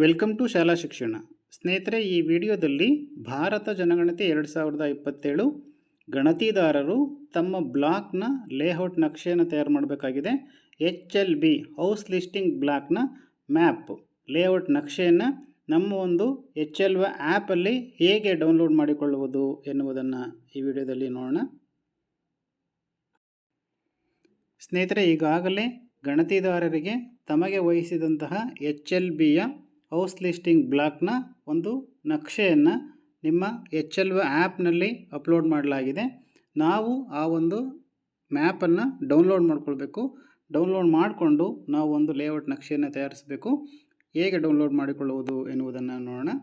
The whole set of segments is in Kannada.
ವೆಲ್ಕಮ್ ಟು ಶಾಲಾ ಶಿಕ್ಷಣ. ಸ್ನೇಹಿತರೆ, ಈ ವಿಡಿಯೋದಲ್ಲಿ ಭಾರತ ಜನಗಣತಿ 2027 ಗಣತಿದಾರರು ತಮ್ಮ ಬ್ಲಾಕ್ನ ಲೇಔಟ್ ನಕ್ಷೆಯನ್ನು ತಯಾರು ಮಾಡಬೇಕಾಗಿದೆ. HLB ಹೌಸ್ ಲಿಸ್ಟಿಂಗ್ ಬ್ಲಾಕ್ನ ಮ್ಯಾಪ್ ಲೇಔಟ್ ನಕ್ಷೆಯನ್ನು ನಮ್ಮ ಒಂದು HLB ಆ್ಯಪಲ್ಲಿ ಹೇಗೆ ಡೌನ್ಲೋಡ್ ಮಾಡಿಕೊಳ್ಳುವುದು ಎನ್ನುವುದನ್ನು ಈ ವಿಡಿಯೋದಲ್ಲಿ ನೋಡೋಣ. ಸ್ನೇಹಿತರೆ, ಈಗಾಗಲೇ ಗಣತಿದಾರರಿಗೆ ತಮಗೆ ವಹಿಸಿದಂತಹ HLBಯ ಹೌಸ್ ಲಿಸ್ಟಿಂಗ್ ಬ್ಲಾಕ್ನ ಒಂದು ನಕ್ಷೆಯನ್ನು ನಿಮ್ಮ HLB ಆ್ಯಪ್ನಲ್ಲಿ ಅಪ್ಲೋಡ್ ಮಾಡಲಾಗಿದೆ. ನಾವು ಆ ಒಂದು ಮ್ಯಾಪನ್ನು ಡೌನ್ಲೋಡ್ ಮಾಡಿಕೊಳ್ಬೇಕು. ಡೌನ್ಲೋಡ್ ಮಾಡಿಕೊಂಡು ನಾವು ಒಂದು ಲೇಔಟ್ ನಕ್ಷೆಯನ್ನು ತಯಾರಿಸಬೇಕು. ಹೇಗೆ ಡೌನ್ಲೋಡ್ ಮಾಡಿಕೊಳ್ಳುವುದು ಎನ್ನುವುದನ್ನು ನೋಡೋಣ.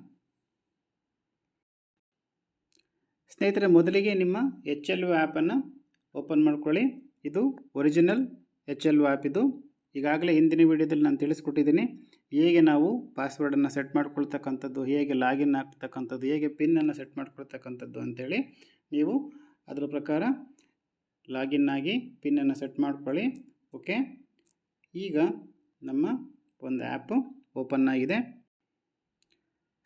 ಸ್ನೇಹಿತರೆ, ಮೊದಲಿಗೆ ನಿಮ್ಮ HLB ಆ್ಯಪನ್ನು ಓಪನ್ ಮಾಡ್ಕೊಳ್ಳಿ. ಇದು ಒರಿಜಿನಲ್ HLB ಆ್ಯಪ್. ಇದು ಈಗಾಗಲೇ ಹಿಂದಿನ ವಿಡಿಯೋದಲ್ಲಿ ನಾನು ತಿಳಿಸ್ಕೊಟ್ಟಿದ್ದೀನಿ ಹೇಗೆ ನಾವು ಪಾಸ್ವರ್ಡನ್ನು ಸೆಟ್ ಮಾಡ್ಕೊಳ್ತಕ್ಕಂಥದ್ದು, ಹೇಗೆ ಲಾಗಿನ್ ಆಗ್ತಕ್ಕಂಥದ್ದು, ಹೇಗೆ ಪಿನ್ನನ್ನು ಸೆಟ್ ಮಾಡ್ಕೊಳ್ತಕ್ಕಂಥದ್ದು ಅಂಥೇಳಿ. ನೀವು ಅದರ ಪ್ರಕಾರ ಲಾಗಿನ್ ಆಗಿ ಪಿನ್ನನ್ನು ಸೆಟ್ ಮಾಡ್ಕೊಳ್ಳಿ. ಓಕೆ, ಈಗ ನಮ್ಮ ಒಂದು ಆ್ಯಪು ಓಪನ್ ಆಗಿದೆ.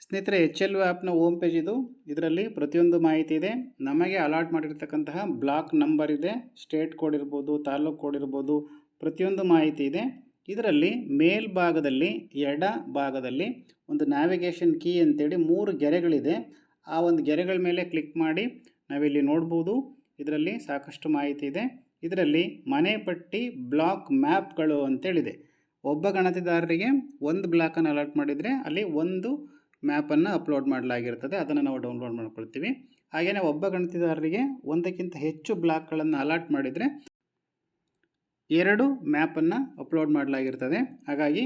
ಸ್ನೇಹಿತರೆ, HLB ಆ್ಯಪ್ನ ಹೋಮ್ ಪೇಜ್ ಇದು. ಇದರಲ್ಲಿ ಪ್ರತಿಯೊಂದು ಮಾಹಿತಿ ಇದೆ. ನಮಗೆ ಅಲಾಟ್ ಮಾಡಿರ್ತಕ್ಕಂತಹ ಬ್ಲಾಕ್ ನಂಬರ್ ಇದೆ, ಸ್ಟೇಟ್ ಕೋಡ್ ಇರ್ಬೋದು, ತಾಲೂಕು ಕೋಡ್ ಇರ್ಬೋದು, ಪ್ರತಿಯೊಂದು ಮಾಹಿತಿ ಇದೆ. ಇದರಲ್ಲಿ ಮೇಲ್ಭಾಗದಲ್ಲಿ ಎಡ ಭಾಗದಲ್ಲಿ ಒಂದು ನ್ಯಾವಿಗೇಷನ್ ಕೀ ಅಂತೇಳಿ 3 ಗೆರೆಗಳಿದೆ. ಆ ಒಂದು ಗೆರೆಗಳ ಮೇಲೆ ಕ್ಲಿಕ್ ಮಾಡಿ ನಾವಿಲ್ಲಿ ನೋಡ್ಬೋದು. ಇದರಲ್ಲಿ ಸಾಕಷ್ಟು ಮಾಹಿತಿ ಇದೆ. ಇದರಲ್ಲಿ ಮನೆ ಪಟ್ಟಿ ಬ್ಲಾಕ್ ಮ್ಯಾಪ್ಗಳು ಅಂತೇಳಿದೆ. ಒಬ್ಬ ಗಣತಿದಾರರಿಗೆ ಒಂದು ಬ್ಲಾಕನ್ನು ಅಲಾಟ್ ಮಾಡಿದರೆ ಅಲ್ಲಿ ಒಂದು ಮ್ಯಾಪನ್ನು ಅಪ್ಲೋಡ್ ಮಾಡಲಾಗಿರ್ತದೆ. ಅದನ್ನು ನಾವು ಡೌನ್ಲೋಡ್ ಮಾಡ್ಕೊಳ್ತೀವಿ. ಹಾಗೆಯೇ ಒಬ್ಬ ಗಣತಿದಾರರಿಗೆ ಒಂದಕ್ಕಿಂತ ಹೆಚ್ಚು ಬ್ಲಾಕ್ಗಳನ್ನು ಅಲಾಟ್ ಮಾಡಿದರೆ 2 ಮ್ಯಾಪನ್ನು ಅಪ್ಲೋಡ್ ಮಾಡಲಾಗಿರ್ತದೆ. ಹಾಗಾಗಿ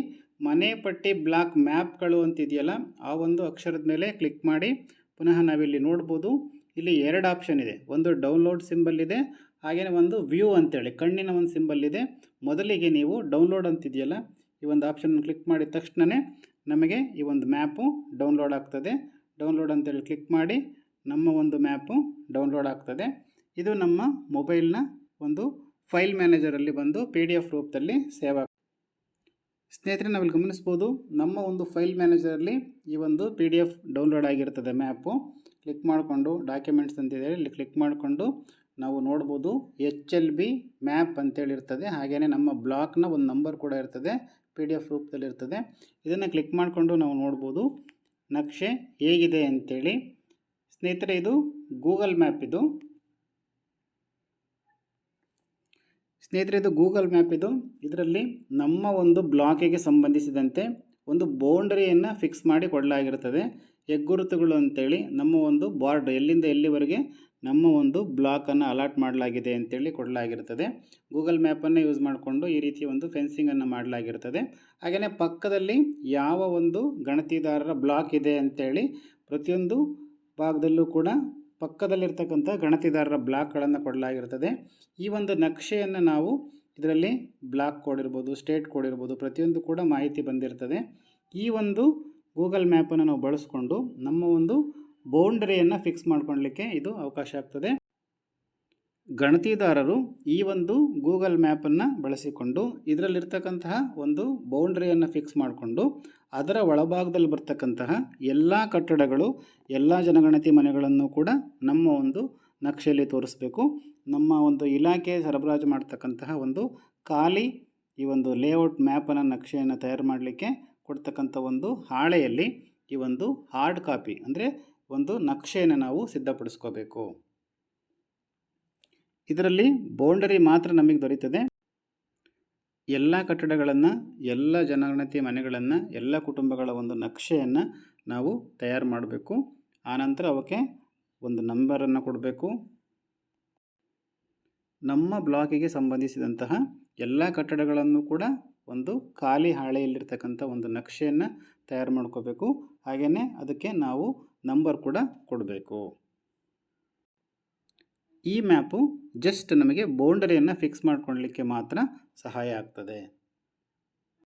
ಮನೆ ಪಟ್ಟಿ ಬ್ಲಾಕ್ ಮ್ಯಾಪ್ಗಳು ಅಂತಿದೆಯಲ್ಲ, ಆ ಒಂದು ಅಕ್ಷರದ ಮೇಲೆ ಕ್ಲಿಕ್ ಮಾಡಿ ಪುನಃ ನಾವಿಲ್ಲಿ ನೋಡ್ಬೋದು. ಇಲ್ಲಿ 2 ಆಪ್ಷನ್ ಇದೆ. ಒಂದು ಡೌನ್ಲೋಡ್ ಸಿಂಬಲ್ ಇದೆ, ಹಾಗೆಯೇ ಒಂದು ವ್ಯೂ ಅಂತೇಳಿ ಕಣ್ಣಿನ ಒಂದು ಸಿಂಬಲ್ ಇದೆ. ಮೊದಲಿಗೆ ನೀವು ಡೌನ್ಲೋಡ್ ಅಂತಿದೆಯಲ್ಲ, ಈ ಒಂದು ಆಪ್ಷನ್ ಕ್ಲಿಕ್ ಮಾಡಿದ ತಕ್ಷಣವೇ ನಮಗೆ ಈ ಒಂದು ಮ್ಯಾಪು ಡೌನ್ಲೋಡ್ ಆಗ್ತದೆ. ಡೌನ್ಲೋಡ್ ಅಂತೇಳಿ ಕ್ಲಿಕ್ ಮಾಡಿ ನಮ್ಮ ಒಂದು ಮ್ಯಾಪು ಡೌನ್ಲೋಡ್ ಆಗ್ತದೆ. ಇದು ನಮ್ಮ ಮೊಬೈಲ್ನ ಒಂದು ಫೈಲ್ ಮ್ಯಾನೇಜರಲ್ಲಿ ಬಂದು PDF ರೂಪದಲ್ಲಿ ಸೇವ್ ಆಗ್ತದೆ. ಸ್ನೇಹಿತರೆ, ನಾವಿಲ್ಲಿ ಗಮನಿಸ್ಬೋದು, ನಮ್ಮ ಒಂದು ಫೈಲ್ ಮ್ಯಾನೇಜರಲ್ಲಿ ಈ ಒಂದು PDF ಡೌನ್ಲೋಡ್ ಆಗಿರ್ತದೆ ಮ್ಯಾಪು. ಕ್ಲಿಕ್ ಮಾಡಿಕೊಂಡು ಡಾಕ್ಯುಮೆಂಟ್ಸ್ ಅಂತಿದೆ, ಇಲ್ಲಿ ಕ್ಲಿಕ್ ಮಾಡಿಕೊಂಡು ನಾವು ನೋಡ್ಬೋದು HLB ಮ್ಯಾಪ್ ಅಂತೇಳಿರ್ತದೆ. ಹಾಗೆಯೇ ನಮ್ಮ ಬ್ಲಾಕ್ನ ಒಂದು ನಂಬರ್ ಕೂಡ ಇರ್ತದೆ, PDF ರೂಪದಲ್ಲಿ ಇರ್ತದೆ. ಇದನ್ನು ಕ್ಲಿಕ್ ಮಾಡಿಕೊಂಡು ನಾವು ನೋಡ್ಬೋದು ನಕ್ಷೆ ಹೇಗಿದೆ ಅಂತೇಳಿ. ಸ್ನೇಹಿತರೆ, ಇದು ಗೂಗಲ್ ಮ್ಯಾಪ್. ಇದು ಗೂಗಲ್ ಮ್ಯಾಪ್. ಇದರಲ್ಲಿ ನಮ್ಮ ಒಂದು ಬ್ಲಾಕಿಗೆ ಸಂಬಂಧಿಸಿದಂತೆ ಒಂದು ಬೌಂಡರಿಯನ್ನು ಫಿಕ್ಸ್ ಮಾಡಿ ಕೊಡಲಾಗಿರ್ತದೆ. ಹೆಗ್ಗುರುತುಗಳು ಅಂತೇಳಿ ನಮ್ಮ ಒಂದು ಬಾರ್ಡ್ ಎಲ್ಲಿಂದ ಎಲ್ಲಿವರೆಗೆ ನಮ್ಮ ಒಂದು ಬ್ಲಾಕನ್ನು ಅಲಾಟ್ ಮಾಡಲಾಗಿದೆ ಅಂತೇಳಿ ಕೊಡಲಾಗಿರ್ತದೆ. ಗೂಗಲ್ ಮ್ಯಾಪನ್ನು ಯೂಸ್ ಮಾಡಿಕೊಂಡು ಈ ರೀತಿ ಒಂದು ಫೆನ್ಸಿಂಗನ್ನು ಮಾಡಲಾಗಿರ್ತದೆ. ಹಾಗೆಯೇ ಪಕ್ಕದಲ್ಲಿ ಯಾವ ಒಂದು ಗಣತಿದಾರರ ಬ್ಲಾಕ್ ಇದೆ ಅಂತೇಳಿ ಪ್ರತಿಯೊಂದು ಭಾಗದಲ್ಲೂ ಕೂಡ ಪಕ್ಕದಲ್ಲಿರ್ತಕ್ಕಂಥ ಗಣತಿದಾರರ ಬ್ಲಾಕ್ಗಳನ್ನು ಕೊಡಲಾಗಿರ್ತದೆ. ಈ ಒಂದು ನಕ್ಷೆಯನ್ನು ನಾವು ಇದರಲ್ಲಿ ಬ್ಲಾಕ್ ಕೋಡ್ ಇರ್ಬೋದು, ಸ್ಟೇಟ್ ಕೋಡ್ ಇರ್ಬೋದು, ಪ್ರತಿಯೊಂದು ಕೂಡ ಮಾಹಿತಿ ಬಂದಿರ್ತದೆ. ಈ ಒಂದು ಗೂಗಲ್ ಮ್ಯಾಪನ್ನು ನಾವು ಬಳಸ್ಕೊಂಡು ನಮ್ಮ ಒಂದು ಬೌಂಡರಿಯನ್ನು ಫಿಕ್ಸ್ ಮಾಡ್ಕೊಳ್ಳಲಿಕ್ಕೆ ಇದು ಅವಕಾಶ ಆಗ್ತದೆ. ಗಣತಿದಾರರು ಈ ಒಂದು ಗೂಗಲ್ ಮ್ಯಾಪನ್ನು ಬಳಸಿಕೊಂಡು ಇದರಲ್ಲಿರ್ತಕ್ಕಂತಹ ಒಂದು ಬೌಂಡ್ರಿಯನ್ನು ಫಿಕ್ಸ್ ಮಾಡಿಕೊಂಡು ಅದರ ಒಳಭಾಗದಲ್ಲಿ ಬರ್ತಕ್ಕಂತಹ ಎಲ್ಲ ಕಟ್ಟಡಗಳು, ಎಲ್ಲ ಜನಗಣತಿ ಮನೆಗಳನ್ನು ಕೂಡ ನಮ್ಮ ಒಂದು ನಕ್ಷೆಯಲ್ಲಿ ತೋರಿಸಬೇಕು. ನಮ್ಮ ಒಂದು ಇಲಾಖೆ ಸರಬರಾಜು ಮಾಡ್ತಕ್ಕಂತಹ ಒಂದು ಖಾಲಿ ಈ ಒಂದು ಲೇಔಟ್ ಮ್ಯಾಪನ್ನು ನಕ್ಷೆಯನ್ನು ತಯಾರು ಮಾಡಲಿಕ್ಕೆ ಕೊಡ್ತಕ್ಕಂಥ ಒಂದು ಹಾಳೆಯಲ್ಲಿ ಈ ಒಂದು ಹಾರ್ಡ್ ಕಾಪಿ ಅಂದರೆ ಒಂದು ನಕ್ಷೆಯನ್ನು ನಾವು ಸಿದ್ಧಪಡಿಸ್ಕೋಬೇಕು. ಇದರಲ್ಲಿ ಬೌಂಡರಿ ಮಾತ್ರ ನಮಗೆ ದೊರೀತದೆ. ಎಲ್ಲ ಕಟ್ಟಡಗಳನ್ನು, ಎಲ್ಲ ಜನಗಣತಿ ಮನೆಗಳನ್ನು, ಎಲ್ಲ ಕುಟುಂಬಗಳ ಒಂದು ನಕ್ಷೆಯನ್ನು ನಾವು ತಯಾರು ಮಾಡಬೇಕು. ಆನಂತರ ಅವಕ್ಕೆ ಒಂದು ನಂಬರನ್ನು ಕೊಡಬೇಕು. ನಮ್ಮ ಬ್ಲಾಕಿಗೆ ಸಂಬಂಧಿಸಿದಂತಹ ಎಲ್ಲ ಕಟ್ಟಡಗಳನ್ನು ಕೂಡ ಒಂದು ಖಾಲಿ ಹಾಳೆಯಲ್ಲಿರ್ತಕ್ಕಂಥ ಒಂದು ನಕ್ಷೆಯನ್ನು ತಯಾರು ಮಾಡ್ಕೋಬೇಕು. ಹಾಗೆಯೇ ಅದಕ್ಕೆ ನಾವು ನಂಬರ್ ಕೂಡ ಕೊಡಬೇಕು. ಈ ಮ್ಯಾಪು ಜಸ್ಟ್ ನಮಗೆ ಬೌಂಡರಿಯನ್ನು ಫಿಕ್ಸ್ ಮಾಡ್ಕೊಳ್ಳಲಿಕ್ಕೆ ಮಾತ್ರ ಸಹಾಯ ಆಗ್ತದೆ.